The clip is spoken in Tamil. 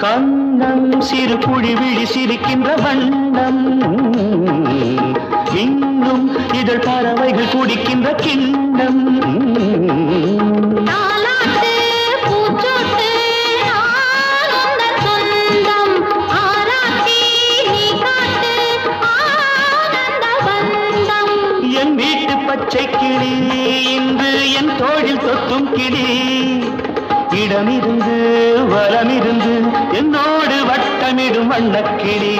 கண்ணம் சிறு குழி விழி சிரிக்கின்ற வண்ணம் இன்னும் இதழ் பறவைகள் குடிக்கின்ற கிண்ணம் என் வீட்டு பச்சை கிளி இன்று என் தோழில் தொத்தும் கிளி இடமிருந்து வலமிருந்து என்னோடு வட்டமிடும் வண்ணக்கிளி